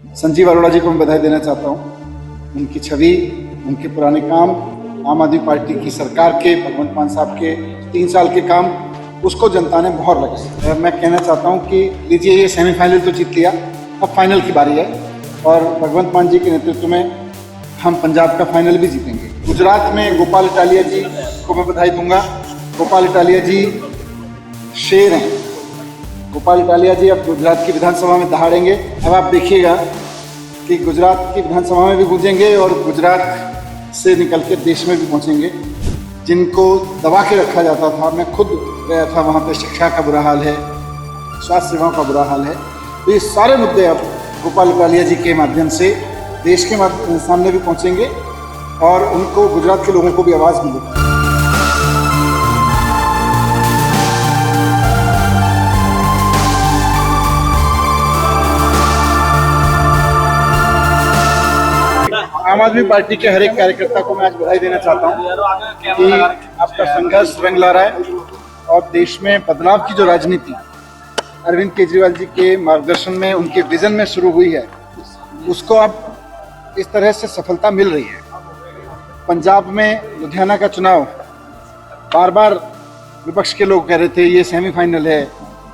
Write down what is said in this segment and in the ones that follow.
संजीव अरोड़ा जी को मैं बधाई देना चाहता हूँ। उनकी छवि, उनके पुराने काम, आम आदमी पार्टी की सरकार के, भगवंत मान साहब के 3 साल के काम, उसको जनता ने मोहर लगाई। मैं कहना चाहता हूँ कि लीजिए, ये सेमीफाइनल तो जीत लिया, अब फाइनल की बारी है और भगवंत मान जी के नेतृत्व में हम पंजाब का फाइनल भी जीतेंगे। गुजरात में गोपाल इटालिया जी को मैं बधाई दूंगा। गोपाल इटालिया जी शेर हैं। गोपाल इटालिया जी अब गुजरात की विधानसभा में दहाड़ेंगे। अब आप देखिएगा कि गुजरात की विधानसभा में भी गूंजेंगे और गुजरात से निकल के देश में भी पहुंचेंगे। जिनको दबा के रखा जाता था, मैं खुद गया था वहाँ पे, शिक्षा का बुरा हाल है, स्वास्थ्य सेवाओं का बुरा हाल है। तो ये सारे मुद्दे अब गोपाल इटालिया जी के माध्यम से देश के सामने भी पहुँचेंगे और उनको, गुजरात के लोगों को भी आवाज़ मिलेगी। आम आदमी पार्टी के हर एक कार्यकर्ता को मैं आज बधाई देना चाहता हूं कि आपका संघर्ष रंग ला रहा है और देश में बदलाव की जो राजनीति अरविंद केजरीवाल जी के मार्गदर्शन में, उनके विजन में शुरू हुई है, उसको अब इस तरह से सफलता मिल रही है। पंजाब में लुधियाना का चुनाव, बार बार विपक्ष के लोग कह रहे थे ये सेमीफाइनल है,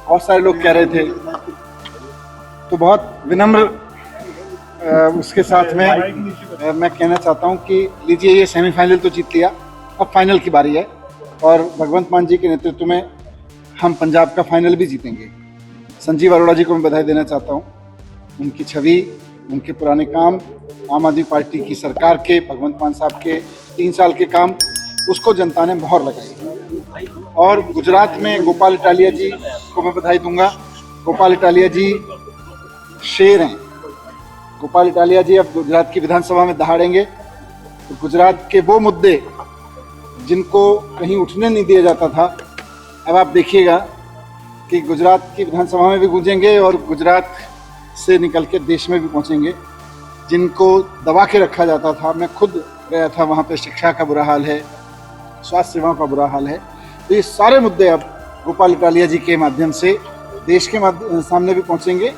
बहुत सारे लोग कह रहे थे, तो बहुत विनम्र उसके साथ में मैं कहना चाहता हूं कि लीजिए, ये सेमीफाइनल तो जीत लिया, अब फाइनल की बारी है और भगवंत मान जी के नेतृत्व में हम पंजाब का फाइनल भी जीतेंगे। संजीव अरोड़ा जी को मैं बधाई देना चाहता हूं। उनकी छवि, उनके पुराने काम, आम आदमी पार्टी की सरकार के, भगवंत मान साहब के 3 साल के काम, उसको जनता ने मोहर लगाई। और गुजरात में गोपाल इटालिया जी को मैं बधाई दूंगा। गोपाल इटालिया जी शेर हैं। गोपाल इटालिया जी अब गुजरात की विधानसभा में दहाड़ेंगे। तो गुजरात के वो मुद्दे जिनको कहीं उठने नहीं दिया जाता था, अब आप देखिएगा कि गुजरात की विधानसभा में भी गूंजेंगे और गुजरात से निकल के देश में भी पहुंचेंगे। जिनको दबा के रखा जाता था, मैं खुद गया था वहाँ पे, शिक्षा का बुरा हाल है, स्वास्थ्य सेवाओं का बुरा हाल है। तो ये सारे मुद्दे अब गोपाल इटालिया जी के माध्यम से देश के सामने भी पहुंचेंगे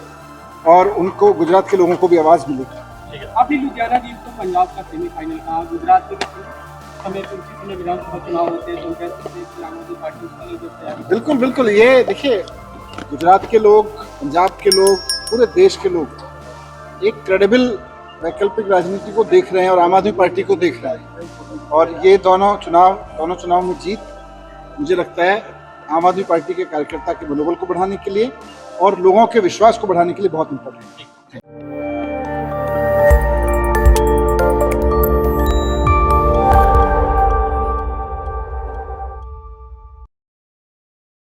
और उनको, गुजरात के लोगों को भी आवाज़ मिलेगी। अभी लुधियाना जीत तो पंजाब का सेमीफाइनल कहा, गुजरात में समय पर उसी समय विधानसभा चुनाव होते हैं, तो कैसे आम आदमी पार्टी उसके लिए तैयारी? बिल्कुल बिल्कुल, ये देखिए, गुजरात के लोग, पंजाब के लोग, पूरे देश के लोग एक क्रेडिबल वैकल्पिक राजनीति को देख रहे हैं और आम आदमी पार्टी को देख रहे हैं। और ये दोनों चुनाव में जीत, मुझे लगता है आम आदमी पार्टी के कार्यकर्ता के मनोबल को बढ़ाने के लिए और लोगों के विश्वास को बढ़ाने के लिए बहुत इम्पोर्टेंट है।